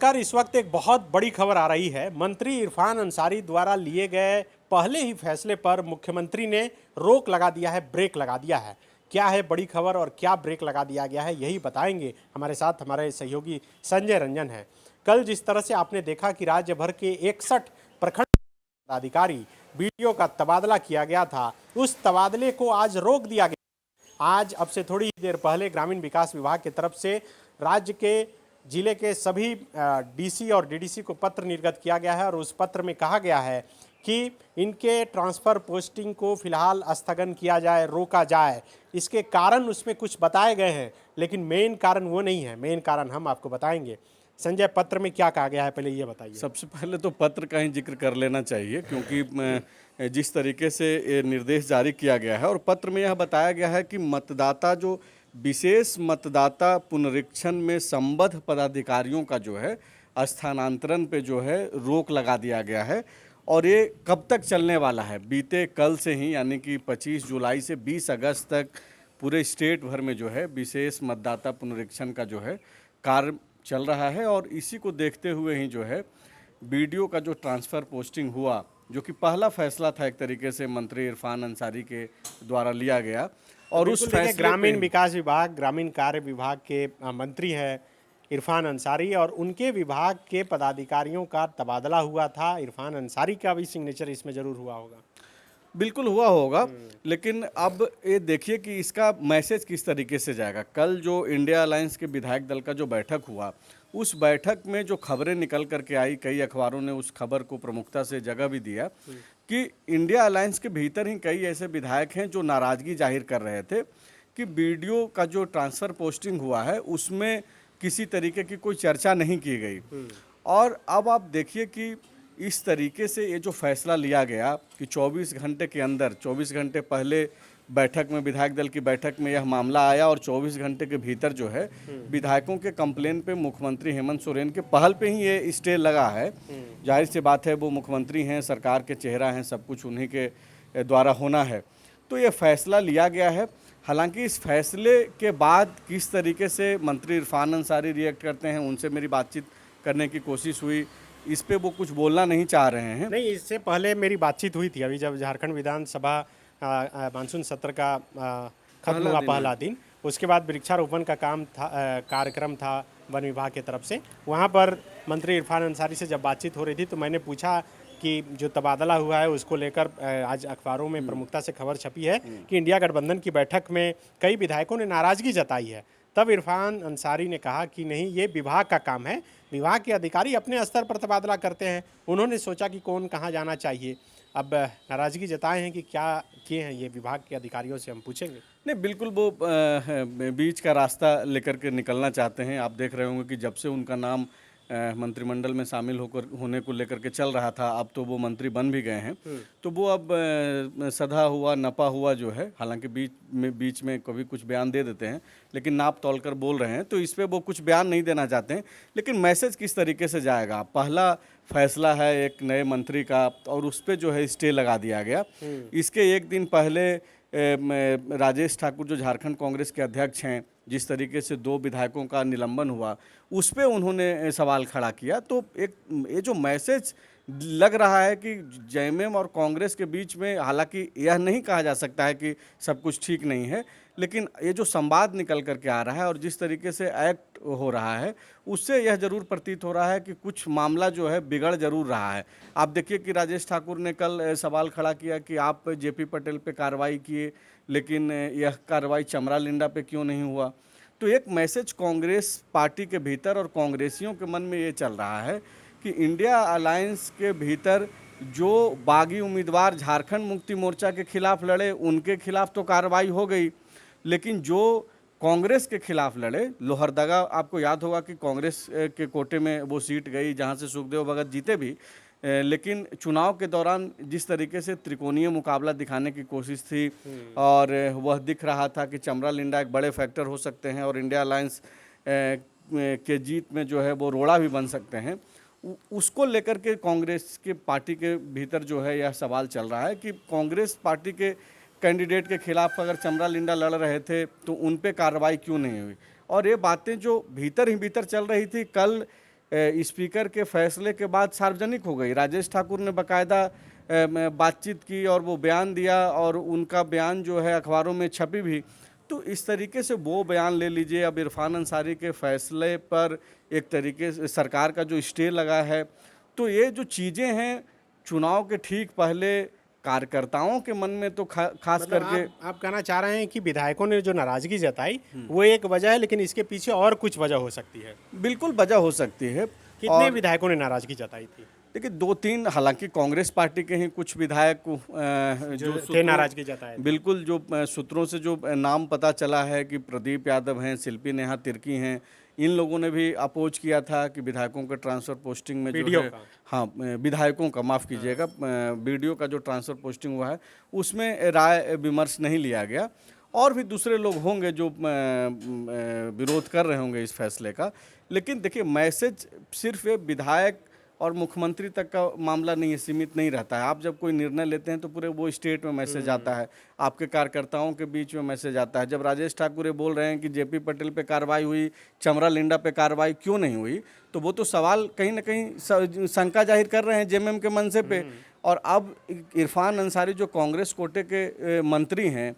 नमस्कार। इस वक्त एक बहुत बड़ी खबर आ रही है। मंत्री इरफान अंसारी द्वारा लिए गए पहले ही फैसले पर मुख्यमंत्री ने रोक लगा दिया है, ब्रेक लगा दिया है। क्या है बड़ी खबर और क्या ब्रेक लगा दिया गया है, यही बताएंगे। हमारे साथ हमारे सहयोगी संजय रंजन है। कल जिस तरह से आपने देखा कि राज्य भर के 61 प्रखंड पदाधिकारी वीडियो का तबादला किया गया था, उस तबादले को आज रोक दिया गया। आज अब से थोड़ी देर पहले ग्रामीण विकास विभाग की तरफ से राज्य के जिले के सभी डीसी और डीडीसी को पत्र निर्गत किया गया है और उस पत्र में कहा गया है कि इनके ट्रांसफ़र पोस्टिंग को फिलहाल स्थगन किया जाए, रोका जाए। इसके कारण उसमें कुछ बताए गए हैं, लेकिन मेन कारण वो नहीं है। मेन कारण हम आपको बताएंगे। संजय, पत्र में क्या कहा गया है, पहले ये बताइए। सबसे पहले तो पत्र का ही जिक्र कर लेना चाहिए, क्योंकि जिस तरीके से ये निर्देश जारी किया गया है और पत्र में यह बताया गया है कि मतदाता जो विशेष मतदाता पुनरीक्षण में संबद्ध पदाधिकारियों का जो है स्थानांतरण पे जो है रोक लगा दिया गया है। और ये कब तक चलने वाला है? बीते कल से ही, यानी कि 25 जुलाई से 20 अगस्त तक पूरे स्टेट भर में जो है विशेष मतदाता पुनरीक्षण का जो है कार्य चल रहा है। और इसी को देखते हुए ही जो है बीडीओ का जो ट्रांसफ़र पोस्टिंग हुआ, जो कि पहला फैसला था एक तरीके से मंत्री इरफान अंसारी के द्वारा लिया गया। और उस फैसले ग्रामीण विकास विभाग, ग्रामीण कार्य विभाग के मंत्री हैं इरफान अंसारी, और उनके विभाग के पदाधिकारियों का तबादला हुआ था। इरफान अंसारी का भी सिग्नेचर इसमें जरूर हुआ होगा। बिल्कुल हुआ होगा, लेकिन अब ये देखिए कि इसका मैसेज किस तरीके से जाएगा। कल जो इंडिया अलायंस के विधायक दल का जो बैठक हुआ, उस बैठक में जो खबरें निकल करके आई, कई अखबारों ने उस खबर को प्रमुखता से जगह भी दिया कि इंडिया अलायंस के भीतर ही कई ऐसे विधायक हैं जो नाराज़गी जाहिर कर रहे थे कि बीडीओ का जो ट्रांसफ़र पोस्टिंग हुआ है उसमें किसी तरीके की कोई चर्चा नहीं की गई। और अब आप देखिए कि इस तरीके से ये जो फैसला लिया गया कि 24 घंटे के अंदर, 24 घंटे पहले बैठक में, विधायक दल की बैठक में यह मामला आया और 24 घंटे के भीतर जो है विधायकों के कंप्लेन पे मुख्यमंत्री हेमंत सोरेन के पहल पे ही ये स्टे लगा है। जाहिर सी बात है, वो मुख्यमंत्री हैं, सरकार के चेहरा हैं, सब कुछ उन्हीं के द्वारा होना है। तो ये फैसला लिया गया है। हालांकि इस फैसले के बाद किस तरीके से मंत्री इरफान अंसारी रिएक्ट करते हैं, उनसे मेरी बातचीत करने की कोशिश हुई। इस पे वो कुछ बोलना नहीं चाह रहे हैं। नहीं, इससे पहले मेरी बातचीत हुई थी, अभी जब झारखंड विधानसभा मानसून सत्र का खत्म हुआ पहला दिन, उसके बाद वृक्षारोपण का कार्यक्रम था वन विभाग की तरफ से। वहाँ पर मंत्री इरफान अंसारी से जब बातचीत हो रही थी तो मैंने पूछा कि जो तबादला हुआ है उसको लेकर आज अखबारों में प्रमुखता से खबर छपी है कि इंडिया गठबंधन की बैठक में कई विधायकों ने नाराज़गी जताई है। तब इरफान अंसारी ने कहा कि नहीं, ये विभाग का काम है, विभाग के अधिकारी अपने स्तर पर तबादला करते हैं, उन्होंने सोचा कि कौन कहाँ जाना चाहिए। अब नाराज़गी जताए हैं कि क्या किए हैं ये विभाग के अधिकारियों से हम पूछेंगे। नहीं, बिल्कुल वो बीच का रास्ता लेकर के निकलना चाहते हैं। आप देख रहे होंगे कि जब से उनका नाम मंत्रिमंडल में शामिल होने को लेकर के चल रहा था, अब तो वो मंत्री बन भी गए हैं। तो वो अब सधा हुआ नपा हुआ जो है, हालांकि बीच में कभी कुछ बयान दे देते हैं, लेकिन नाप तौल कर बोल रहे हैं, तो इस पे वो कुछ बयान नहीं देना चाहते हैं। लेकिन मैसेज किस तरीके से जाएगा? पहला फैसला है एक नए मंत्री का और उस पर जो है स्टे लगा दिया गया। इसके एक दिन पहले राजेश ठाकुर जो झारखंड कांग्रेस के अध्यक्ष हैं, जिस तरीके से 2 विधायकों का निलंबन हुआ, उस पे उन्होंने सवाल खड़ा किया। तो एक ये जो मैसेज लग रहा है कि जेएमएम और कांग्रेस के बीच में, हालांकि यह नहीं कहा जा सकता है कि सब कुछ ठीक नहीं है, लेकिन ये जो संवाद निकल करके आ रहा है और जिस तरीके से एक्ट हो रहा है, उससे यह जरूर प्रतीत हो रहा है कि कुछ मामला जो है बिगड़ जरूर रहा है। आप देखिए कि राजेश ठाकुर ने कल सवाल खड़ा किया कि आप जेपी पटेल पे कार्रवाई किए, लेकिन यह कार्रवाई चमरा-लिंडा पे क्यों नहीं हुआ? तो एक मैसेज कांग्रेस पार्टी के भीतर और कांग्रेसियों के मन में ये चल रहा है कि इंडिया अलायंस के भीतर जो बागी उम्मीदवार झारखंड मुक्ति मोर्चा के खिलाफ लड़े, उनके खिलाफ तो कार्रवाई हो गई, लेकिन जो कांग्रेस के खिलाफ लड़े, लोहरदगा, आपको याद होगा कि कांग्रेस के कोटे में वो सीट गई जहां से सुखदेव भगत जीते भी, लेकिन चुनाव के दौरान जिस तरीके से त्रिकोणीय मुकाबला दिखाने की कोशिश थी और वह दिख रहा था कि चमरा-लिंडा एक बड़े फैक्टर हो सकते हैं और इंडिया अलायंस के जीत में जो है वो रोड़ा भी बन सकते हैं, उसको लेकर के कांग्रेस के पार्टी के भीतर जो है यह सवाल चल रहा है कि कांग्रेस पार्टी के कैंडिडेट के खिलाफ अगर चमरा-लिंडा लड़ रहे थे तो उन पे कार्रवाई क्यों नहीं हुई। और ये बातें जो भीतर ही भीतर चल रही थी, कल स्पीकर के फैसले के बाद सार्वजनिक हो गई। राजेश ठाकुर ने बाकायदा बातचीत की और वो बयान दिया और उनका बयान जो है अखबारों में छपी भी। तो इस तरीके से वो बयान ले लीजिए। अब इरफान अंसारी के फैसले पर एक तरीके से सरकार का जो स्टे लगा है, तो ये जो चीज़ें हैं चुनाव के ठीक पहले कार्यकर्ताओं के मन में तो खास मतलब करके आप कहना चाह रहे हैं कि विधायकों ने जो नाराजगी जताई वो एक वजह है, लेकिन इसके पीछे और कुछ वजह हो सकती है। बिल्कुल वजह हो सकती है। कितने विधायकों ने नाराजगी जताई थी? देखिए 2-3, हालांकि कांग्रेस पार्टी के ही कुछ विधायक जो थे नाराजगी जताए। बिल्कुल, जो सूत्रों से जो नाम पता चला है कि प्रदीप यादव हैं, शिल्पी नेहा तिर्की हैं, इन लोगों ने भी अपोज किया था कि विधायकों के ट्रांसफ़र पोस्टिंग में जो है, हाँ विधायकों का, माफ़ कीजिएगा, बीडीओ का जो ट्रांसफ़र पोस्टिंग हुआ है उसमें राय विमर्श नहीं लिया गया। और भी दूसरे लोग होंगे जो विरोध कर रहे होंगे इस फैसले का। लेकिन देखिए मैसेज सिर्फ ये विधायक और मुख्यमंत्री तक का मामला नहीं है, सीमित नहीं रहता है। आप जब कोई निर्णय लेते हैं तो पूरे वो स्टेट में मैसेज आता है, आपके कार्यकर्ताओं के बीच में मैसेज आता है। जब राजेश ठाकुर ये बोल रहे हैं कि जेपी पटेल पे कार्रवाई हुई, चमरा लिंडा पे कार्रवाई क्यों नहीं हुई, तो वो तो सवाल कहीं ना कहीं शंका जाहिर कर रहे हैं जेएमएम के मंशे पे। और अब इरफान अंसारी जो कांग्रेस कोटे के मंत्री हैं,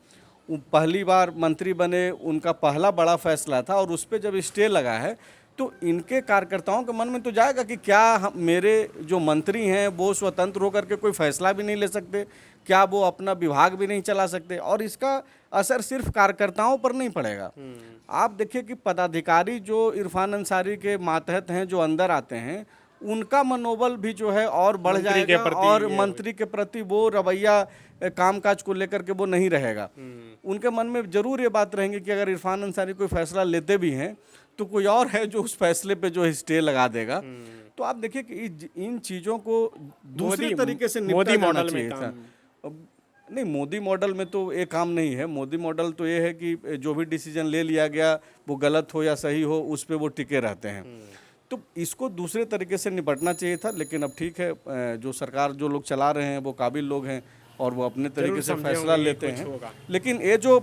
पहली बार मंत्री बने, उनका पहला बड़ा फैसला था और उस पर जब स्टे लगा है तो इनके कार्यकर्ताओं के मन में तो जाएगा कि क्या मेरे जो मंत्री हैं वो स्वतंत्र होकर के कोई फैसला भी नहीं ले सकते, क्या वो अपना विभाग भी नहीं चला सकते। और इसका असर सिर्फ कार्यकर्ताओं पर नहीं पड़ेगा। आप देखिए कि पदाधिकारी जो इरफान अंसारी के मातहत हैं, जो अंदर आते हैं, उनका मनोबल भी जो है और बढ़ जाएगा और मंत्री के प्रति वो रवैया कामकाज को लेकर के वो नहीं रहेगा। उनके मन में जरूर ये बात रहेंगी कि अगर इरफान अंसारी कोई फैसला लेते भी हैं तो कोई और है जो उस फैसले पे जो स्टे लगा देगा। तो आप देखिए कि इन चीज़ों को दूसरे तरीके से निपटा जाना चाहिए था। नहीं, मोदी मॉडल में तो ये काम नहीं है। मोदी मॉडल तो ये है कि जो भी डिसीजन ले लिया गया वो गलत हो या सही हो, उस पर वो टिके रहते हैं। तो इसको दूसरे तरीके से निपटना चाहिए था। लेकिन अब ठीक है, जो सरकार, जो लोग चला रहे हैं वो काबिल लोग हैं और वो अपने तरीके से फैसला लेते हैं। लेकिन ये जो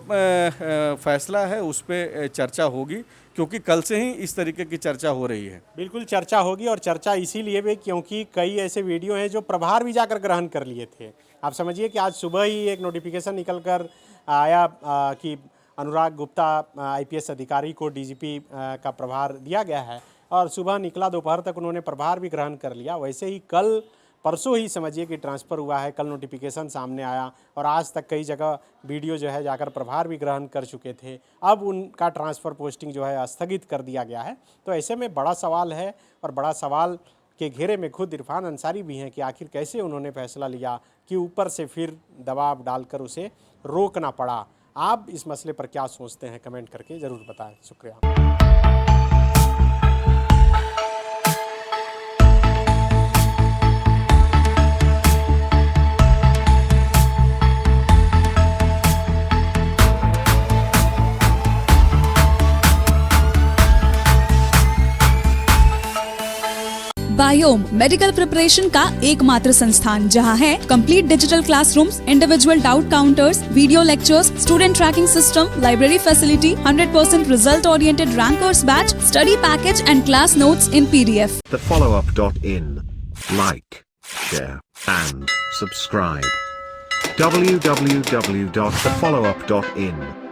फैसला है उस पर चर्चा होगी, क्योंकि कल से ही इस तरीके की चर्चा हो रही है। बिल्कुल चर्चा होगी, और चर्चा इसीलिए भी क्योंकि कई ऐसे वीडियो हैं जो प्रभार भी जाकर ग्रहण कर लिए थे। आप समझिए कि आज सुबह ही एक नोटिफिकेशन निकल कर आया कि अनुराग गुप्ता आईपीएस अधिकारी को डीजीपी का प्रभार दिया गया है, और सुबह निकला, दोपहर तक उन्होंने प्रभार भी ग्रहण कर लिया। वैसे ही कल परसों ही समझिए कि ट्रांसफ़र हुआ है, कल नोटिफिकेशन सामने आया, और आज तक कई जगह वीडियो जो है जाकर प्रभार भी ग्रहण कर चुके थे। अब उनका ट्रांसफ़र पोस्टिंग जो है स्थगित कर दिया गया है। तो ऐसे में बड़ा सवाल है, और बड़ा सवाल के घेरे में खुद इरफान अंसारी भी हैं कि आखिर कैसे उन्होंने फैसला लिया कि ऊपर से फिर दबाव डालकर उसे रोकना पड़ा। आप इस मसले पर क्या सोचते हैं, कमेंट करके ज़रूर बताएं। शुक्रिया। बायोम मेडिकल प्रिपरेशन का एकमात्र संस्थान जहां है complete digital classrooms, individual doubt counters, video lectures, student tracking system, library facility, 100% result oriented rankers batch, study package and class notes in PDF. TheFollowUp.in. Like, share and subscribe. www.thefollowup.in